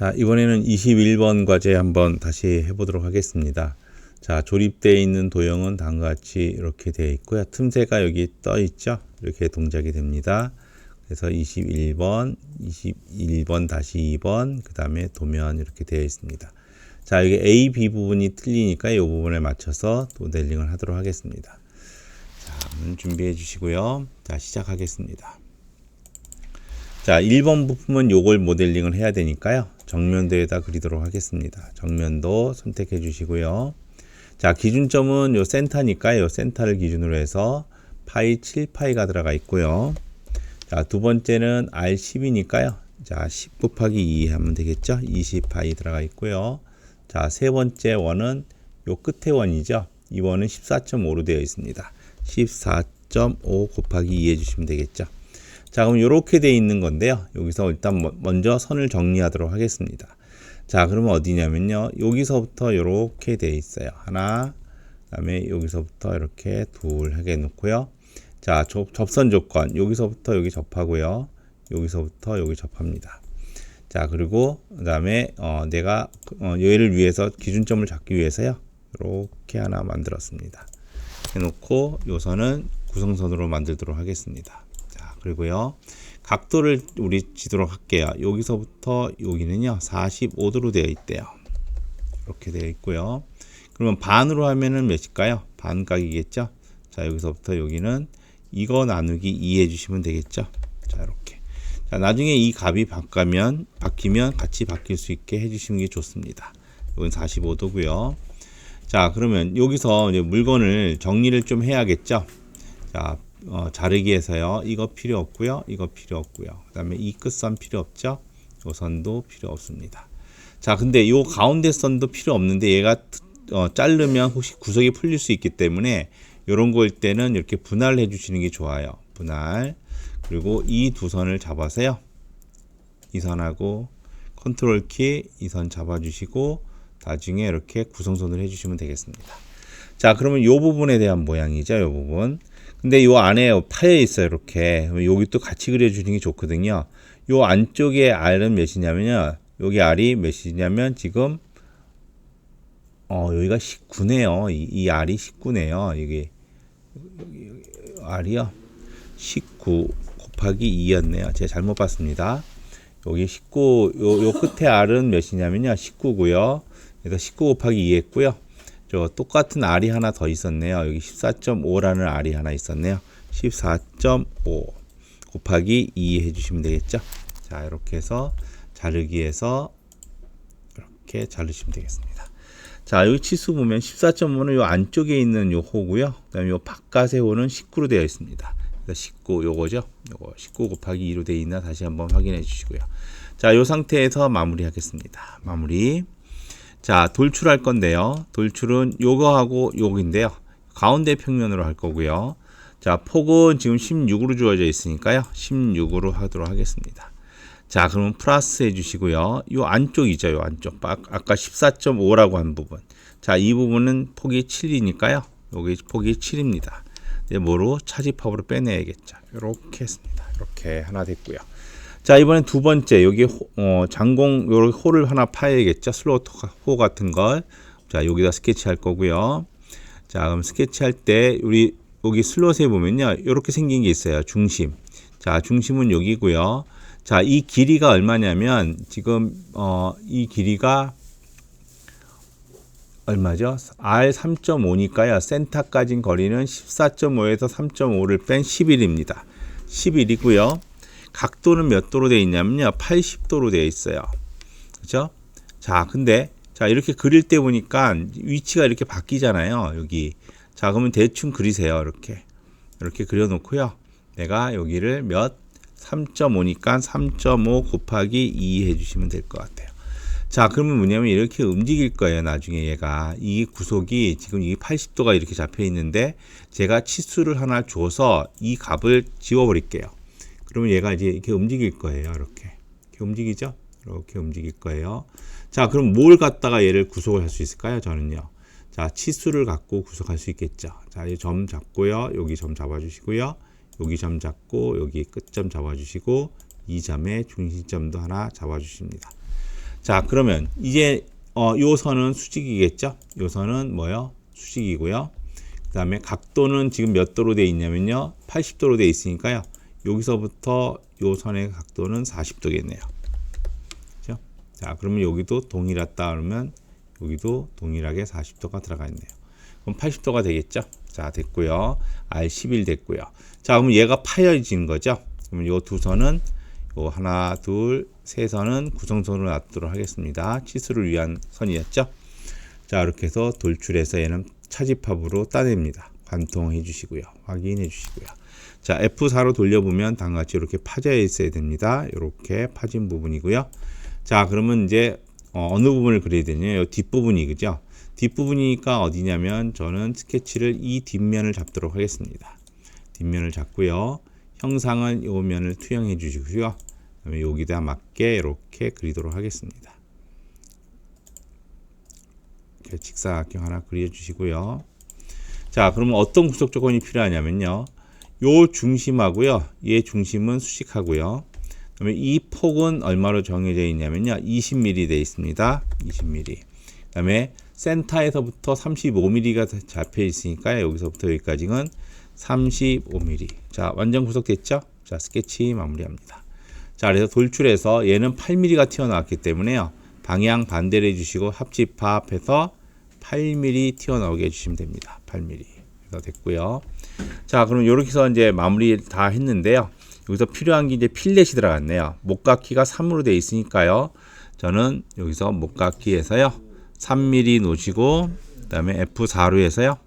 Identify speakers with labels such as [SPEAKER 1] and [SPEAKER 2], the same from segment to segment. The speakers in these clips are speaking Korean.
[SPEAKER 1] 자, 이번에는 21번 과제 한번 다시 해보도록 하겠습니다. 자, 조립되어 있는 도형은 다음과 같이 이렇게 되어 있고요. 틈새가 여기 떠 있죠. 이렇게 동작이 됩니다. 그래서 21번, 21번 다시 2번, 그 다음에 도면 이렇게 되어 있습니다. 자, 여기 A, B 부분이 틀리니까 이 부분에 맞춰서 모델링을 하도록 하겠습니다. 자, 준비해 주시고요. 자, 시작하겠습니다. 자, 1번 부품은 요걸 모델링을 해야 되니까요. 정면도에다 그리도록 하겠습니다. 정면도 선택해 주시고요. 자, 기준점은 요 센터니까요. 요 센터를 기준으로 해서 파이 7파이가 들어가 있고요. 자, 두 번째는 R10이니까요. 자, 10 곱하기 2 하면 되겠죠. 20파이 들어가 있고요. 자, 세 번째 원은 요 끝에 원이죠. 이 원은 14.5로 되어 있습니다. 14.5 곱하기 2 해주시면 되겠죠. 자, 그럼 이렇게 되어 있는 건데요. 여기서 일단 먼저 선을 정리하도록 하겠습니다. 자, 그러면 어디냐면요. 여기서부터 이렇게 되어 있어요. 하나, 그 다음에 여기서부터 이렇게 둘 하게 놓고요. 자, 접선 조건. 여기서부터 여기 접하고요. 여기서부터 여기 접합니다. 자, 그리고 그 다음에 내가 얘를 위해서 기준점을 잡기 위해서요. 이렇게 하나 만들었습니다. 해놓고 요 선은 구성선으로 만들도록 하겠습니다. 그리고요, 각도를 우리 지도록 할게요. 여기서부터 여기는요, 45도로 되어 있대요. 이렇게 되어 있고요. 그러면 반으로 하면은 몇일까요? 반각이겠죠? 자, 여기서부터 여기는 이거 나누기 2 해주시면 되겠죠? 자, 이렇게. 자, 나중에 이 값이 바뀌면 같이 바뀔 수 있게 해주시는 게 좋습니다. 이건 45도고요. 자, 그러면 여기서 이제 물건을 정리를 좀 해야겠죠? 자, 자르기에서요. 이거 필요 없고요. 이거 필요 없고요. 그 다음에 이 끝선 필요 없죠. 요 선도 필요 없습니다. 자, 근데 요 가운데 선도 필요 없는데 얘가 자르면 혹시 구석이 풀릴 수 있기 때문에 요런 거일 때는 이렇게 분할을 해 주시는 게 좋아요. 분할. 그리고 이 두 선을 잡아서요. 이 선하고 컨트롤 키 이 선 잡아 주시고 나중에 이렇게 구성선을 해 주시면 되겠습니다. 자, 그러면 요 부분에 대한 모양이죠. 요 부분. 근데 요 안에 파여 있어요. 이렇게. 여기 또 같이 그려주는 게 좋거든요. 요 안쪽에 R은 몇이냐면요. 여기 R이 몇이냐면 지금, 여기가 19네요. 이 R이 19네요. 여기 R이요. 19 곱하기 2였네요. 제가 잘못 봤습니다. 여기 19, 요 끝에 R은 몇이냐면요. 19고요. 그래서 19 곱하기 2 했고요. 저 똑같은 R이 하나 더 있었네요. 여기 14.5라는 R이 하나 있었네요. 14.5 곱하기 2 해주시면 되겠죠. 자, 이렇게 해서 자르기에서 이렇게 자르시면 되겠습니다. 자, 여기 치수 보면 14.5는 요 안쪽에 있는 요 호고요. 그 다음에 요 바깥의 호는 19로 되어 있습니다. 그래서 19 요거죠. 요거 19 곱하기 2로 되어 있나 다시 한번 확인해 주시고요. 자, 요 상태에서 마무리 하겠습니다. 마무리. 자, 돌출할 건데요. 돌출은 요거하고 요거인데요. 가운데 평면으로 할 거고요. 자, 폭은 지금 16으로 주어져 있으니까요. 16으로 하도록 하겠습니다. 자, 그러면 플러스 해주시고요. 요 안쪽이죠. 요 안쪽. 아까 14.5라고 한 부분. 자, 이 부분은 폭이 7이니까요. 여기 폭이 7입니다. 이제 뭐로? 차집합으로 빼내야겠죠. 이렇게 했습니다. 이렇게 하나 됐고요. 자, 이번엔 두 번째, 여기, 장공, 요렇게 홀을 하나 파야겠죠? 슬로트 호 같은 걸. 자, 여기다 스케치 할 거고요. 자, 그럼 스케치 할 때, 우리, 여기 슬롯에 보면요. 요렇게 생긴 게 있어요. 중심. 자, 중심은 여기고요. 자, 이 길이가 얼마냐면, 지금, 이 길이가, 얼마죠? R 3.5니까요. 센터까지 거리는 14.5에서 3.5를 뺀 11입니다. 11이고요. 각도는 몇 도로 되어 있냐면요. 80도로 되어 있어요. 그죠? 자, 근데, 자, 이렇게 그릴 때 보니까 위치가 이렇게 바뀌잖아요. 여기. 자, 그러면 대충 그리세요. 이렇게. 이렇게 그려놓고요. 내가 여기를 3.5니까 3.5 곱하기 2 해주시면 될 것 같아요. 자, 그러면 뭐냐면 이렇게 움직일 거예요. 나중에 얘가. 이 구속이 지금 이 80도가 이렇게 잡혀 있는데 제가 치수를 하나 줘서 이 값을 지워버릴게요. 그러면 얘가 이제 이렇게 움직일 거예요. 이렇게 움직이죠? 이렇게 움직일 거예요. 자, 그럼 뭘 갖다가 얘를 구속을 할 수 있을까요? 저는요. 자, 치수를 갖고 구속할 수 있겠죠. 자, 이 점 잡고요. 여기 점 잡아주시고요. 여기 점 잡고 여기 끝점 잡아주시고 이 점의 중심점도 하나 잡아주십니다. 자, 그러면 이제 요 선은 수직이겠죠? 요 선은 뭐요? 수직이고요. 그 다음에 각도는 지금 몇 도로 되어 있냐면요. 80도로 되어 있으니까요. 여기서부터 요 선의 각도는 40도겠네요. 그렇죠? 자, 그러면 여기도 동일하다 그러면 여기도 동일하게 40도가 들어가 있네요. 그럼 80도가 되겠죠? 자, 됐고요. R11 됐고요. 자, 그럼 얘가 파여진 거죠? 그러면 요 두 선은 요 하나, 둘, 세 선은 구성선으로 놔두도록 하겠습니다. 치수를 위한 선이었죠? 자, 이렇게 해서 돌출해서 얘는 차집합으로 따냅니다. 관통해 주시고요. 확인해 주시고요. 자, F4로 돌려보면 다음과 같이 이렇게 파져 있어야 됩니다. 이렇게 파진 부분이고요. 자, 그러면 이제 어느 부분을 그려야 되냐? 이 뒷부분이 그죠? 뒷부분이니까 어디냐면 저는 스케치를 이 뒷면을 잡도록 하겠습니다. 뒷면을 잡고요. 형상은 이 면을 투영해 주시고요. 그다음에 여기다 맞게 이렇게 그리도록 하겠습니다. 이렇게 직사각형 하나 그려주시고요. 자, 그러면 어떤 구속 조건이 필요하냐면요. 요 중심하고요. 얘 중심은 수직하고요. 그다음에 이 폭은 얼마로 정해져 있냐면요. 20mm 되어 있습니다. 20mm. 그다음에 센터에서부터 35mm가 잡혀 있으니까 여기서부터 여기까지는 35mm. 자, 완전 구속됐죠? 자, 스케치 마무리합니다. 자, 그래서 돌출해서 얘는 8mm가 튀어나왔기 때문에요. 방향 반대로 해주시고 합집합해서 8mm 튀어나오게 해주시면 됩니다. 8mm. 그래서 됐고요. 자, 그럼 이렇게 해서 이제 마무리 다 했는데요. 여기서 필요한 게 이제 필렛이 들어갔네요. 목각기가 3으로 되어 있으니까요. 저는 여기서 목각기에서요. 3mm 놓으시고, 그 다음에 F4로 해서요.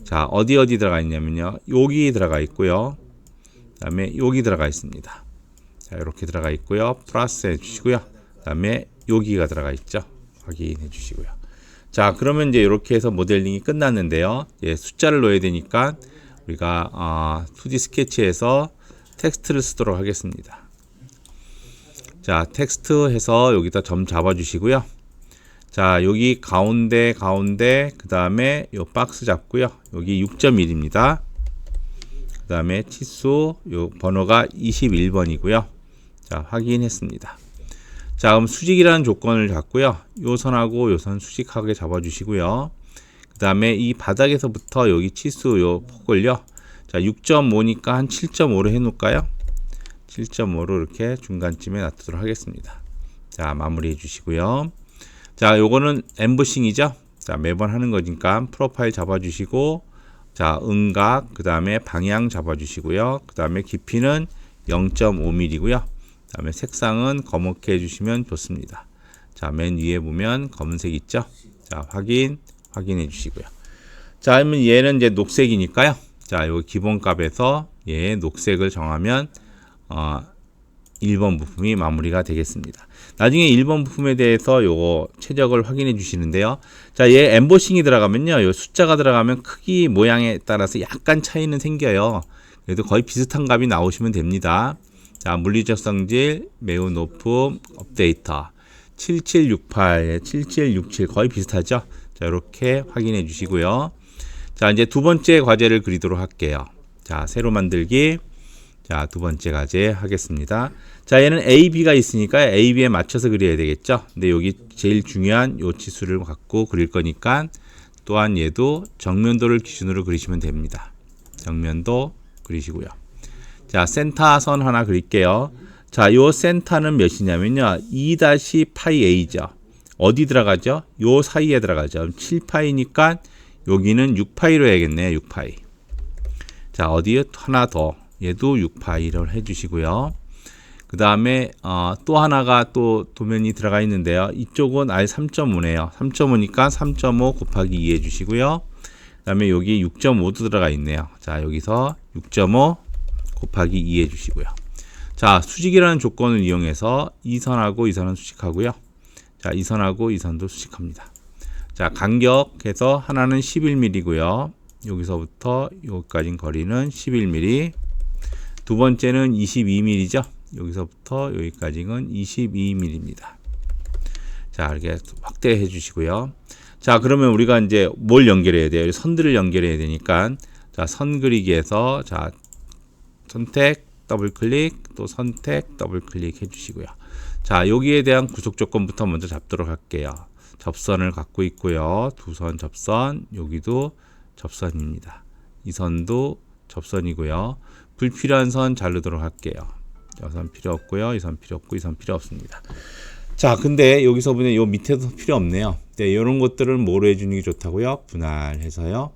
[SPEAKER 1] 자, 어디 들어가 있냐면요. 여기 들어가 있고요. 그 다음에 여기 들어가 있습니다. 자, 이렇게 들어가 있고요. 플러스 해주시고요. 그 다음에 여기가 들어가 있죠. 확인해 주시고요. 자, 그러면 이제 이렇게 해서 모델링이 끝났는데요. 예, 숫자를 넣어야 되니까 우리가 2D 스케치에서 텍스트를 쓰도록 하겠습니다. 자, 텍스트 해서 여기다 점 잡아 주시고요. 자, 여기 가운데 그 다음에 요 박스 잡고요. 여기 6.1입니다. 그 다음에 치수 요 번호가 21번이고요. 자, 확인했습니다. 자, 그럼 수직이라는 조건을 잡고요. 요 선하고 요 선 수직하게 잡아 주시고요. 그 다음에 이 바닥에서부터 여기 치수 요 폭을요. 자, 6.5니까 한 7.5로 해 놓을까요? 7.5로 이렇게 중간쯤에 놔두도록 하겠습니다. 자, 마무리해 주시고요. 자, 요거는 엠보싱이죠. 자, 매번 하는 거니까 프로파일 잡아 주시고, 자, 음각, 그 다음에 방향 잡아 주시고요. 그 다음에 깊이는 0.5mm고요. 그 다음에 색상은 검게 해주시면 좋습니다. 자, 맨 위에 보면 검은색 있죠. 자, 확인해 주시고요. 자, 그러면 얘는 이제 녹색이니까요. 자, 요 기본값에서 얘 녹색을 정하면 1번 부품이 마무리가 되겠습니다. 나중에 1번 부품에 대해서 요거 최적을 확인해 주시는데요. 자, 얘 엠보싱이 들어가면요. 요 숫자가 들어가면 크기 모양에 따라서 약간 차이는 생겨요. 그래도 거의 비슷한 값이 나오시면 됩니다. 자, 물리적 성질, 매우 높음, 업데이터. 7768, 7767 거의 비슷하죠? 자, 이렇게 확인해 주시고요. 자, 이제 두 번째 과제를 그리도록 할게요. 자, 새로 만들기. 자, 두 번째 과제 하겠습니다. 자, 얘는 A, B가 있으니까 A, B에 맞춰서 그려야 되겠죠? 근데 여기 제일 중요한 요 치수를 갖고 그릴 거니까 또한 얘도 정면도를 기준으로 그리시면 됩니다. 정면도 그리시고요. 자, 센터선 하나 그릴게요. 자, 요 센터는 몇이냐면요. 2-파이A죠. 어디 들어가죠? 요 사이에 들어가죠. 7파이니까 여기는 6파이로 해야겠네요. 6파이. 자, 어디에 하나 더. 얘도 6파이를 해주시고요. 그 다음에 또 하나가 또 도면이 들어가 있는데요. 이쪽은 아예 3.5네요. 3.5니까 3.5 곱하기 2 해주시고요. 그 다음에 여기 6.5도 들어가 있네요. 자, 여기서 6.5 곱하기 2 해주시고요. 자, 수직이라는 조건을 이용해서 이 선하고 이 선은 수직하고요. 자, 이 선하고 이 선도 수직합니다. 자, 간격해서 하나는 11mm고요. 여기서부터 여기까지 거리는 11mm. 두 번째는 22mm죠. 여기서부터 여기까지는 22mm입니다. 자, 이렇게 확대해 주시고요. 자, 그러면 우리가 이제 뭘 연결해야 돼요? 선들을 연결해야 되니까, 자, 선 그리기에서, 자, 선택, 더블 클릭, 또 선택, 더블 클릭 해 주시고요. 자, 여기에 대한 구속 조건부터 먼저 잡도록 할게요. 접선을 갖고 있고요. 두 선 접선, 여기도 접선입니다. 이 선도 접선이고요. 불필요한 선 자르도록 할게요. 이 선 필요 없고요. 이 선 필요 없고 이 선 필요 없습니다. 자, 근데 여기서 보면 요 밑에도 필요 없네요. 네, 이런 것들은 뭐로 해주는 게 좋다고요? 분할해서요.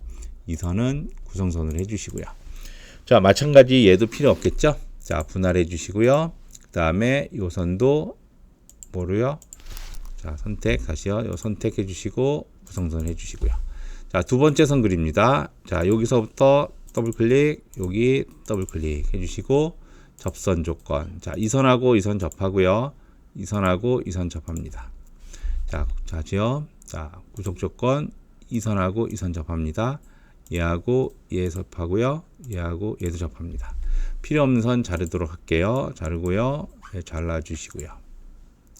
[SPEAKER 1] 이 선은 구성선으로 해주시고요. 자, 마찬가지 얘도 필요 없겠죠? 자, 분할해 주시고요. 그 다음에 이 선도 뭐로요? 자, 선택, 다시요. 요 선택해 주시고 구성선 해 주시고요. 자, 두 번째 선 그립니다. 자, 여기서부터 더블 클릭, 여기 더블 클릭 해 주시고 접선 조건. 자, 이 선하고 이 선 접하고요. 이 선하고 이 선 접합니다. 자, 자지요. 자, 구속 조건 이 선하고 이 선 접합니다. 얘하고 얘 접하고요. 얘하고 얘도 접합니다. 필요 없는 선 자르도록 할게요. 자르고요. 네, 잘라주시고요.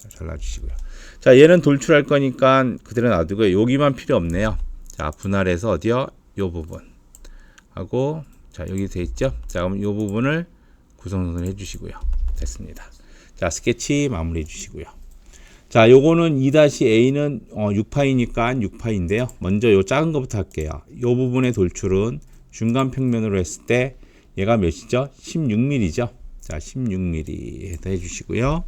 [SPEAKER 1] 잘라주시고요. 자, 얘는 돌출할 거니까 그대로 놔두고요. 여기만 필요 없네요. 자, 분할해서 어디요? 요 부분 하고, 자, 여기 돼 있죠? 자, 그럼 요 부분을 구성선을 해주시고요. 됐습니다. 자, 스케치 마무리해 주시고요. 자, 요거는 2-A는 6파이니까 6파인데요. 먼저 요 작은 거부터 할게요. 요 부분의 돌출은 중간 평면으로 했을 때 얘가 몇이죠? 16mm죠. 자, 16mm 해서 해주시고요.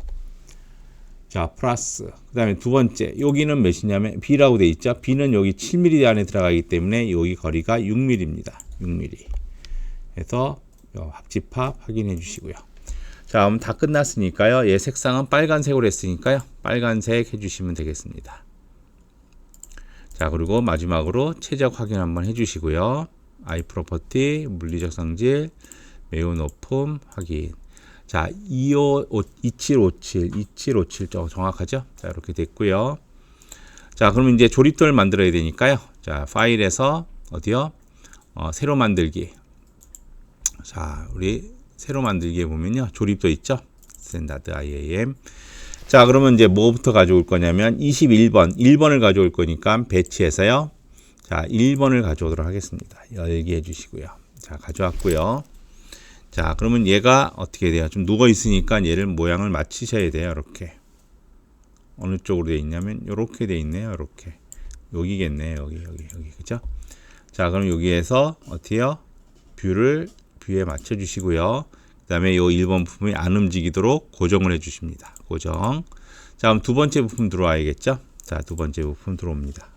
[SPEAKER 1] 자, 플러스. 그 다음에 두 번째. 여기는 몇이냐면 B라고 돼 있죠. B는 여기 7mm 안에 들어가기 때문에 여기 거리가 6mm입니다. 6mm. 해서 합집합 확인해 주시고요. 자, 그럼 다 끝났으니까요. 얘 색상은 빨간색으로 했으니까요. 빨간색 해주시면 되겠습니다. 자, 그리고 마지막으로 최적 확인 한번 해주시고요. 아이 프로퍼티, 물리적 성질, 매우 높음 확인. 자, 2757 정확하죠? 자, 이렇게 됐고요. 자, 그러면 이제 조립도를 만들어야 되니까요. 자, 파일에서 어디요? 새로 만들기. 자, 우리 새로 만들기에 보면요. 조립도 있죠? 스탠다드 IAM. 자, 그러면 이제 뭐부터 가져올 거냐면 21번, 1번을 가져올 거니까 배치해서요. 자, 1번을 가져오도록 하겠습니다. 열기 해주시고요. 자, 가져왔고요. 자, 그러면 얘가 어떻게 돼요? 좀 누워 있으니까 얘를 모양을 맞추셔야 돼요. 이렇게. 어느 쪽으로 되어 있냐면 이렇게 되어 있네요. 이렇게. 여기겠네요. 여기. 그죠? 자, 그럼 여기에서 어떻게요? 뷰에 맞춰 주시고요. 그 다음에 이 1번 부품이 안 움직이도록 고정을 해 주십니다. 고정. 자, 그럼 두 번째 부품 들어와야겠죠? 자, 두 번째 부품 들어옵니다.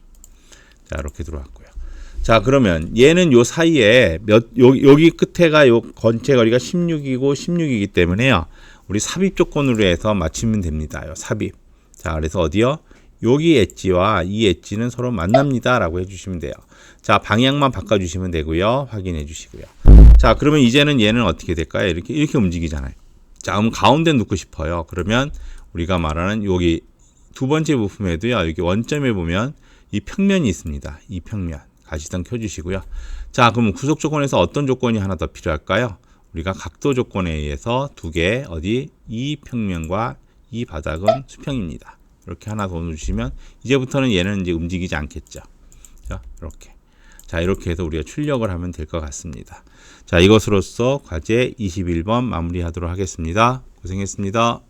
[SPEAKER 1] 자, 이렇게 들어왔고요. 자, 그러면 얘는 요 사이에 여기 끝에가 요 건체 거리가 16이고 16이기 때문에요. 우리 삽입 조건으로 해서 맞추면 됩니다. 요 삽입. 자, 그래서 어디요? 여기 엣지와 이 엣지는 서로 만납니다. 라고 해주시면 돼요. 자, 방향만 바꿔주시면 되고요. 확인해 주시고요. 자, 그러면 이제는 얘는 어떻게 될까요? 이렇게 움직이잖아요. 자, 그럼 가운데 놓고 싶어요. 그러면 우리가 말하는 여기 두 번째 부품에도요. 여기 원점에 보면 이 평면이 있습니다. 이 평면. 가시등 켜주시고요. 자, 그럼 구속 조건에서 어떤 조건이 하나 더 필요할까요? 우리가 각도 조건에 의해서 두 개, 어디? 이 평면과 이 바닥은 수평입니다. 이렇게 하나 더 넣어주시면 이제부터는 얘는 이제 움직이지 않겠죠. 자, 이렇게. 자, 이렇게 해서 우리가 출력을 하면 될 것 같습니다. 자, 이것으로써 과제 21번 마무리하도록 하겠습니다. 고생했습니다.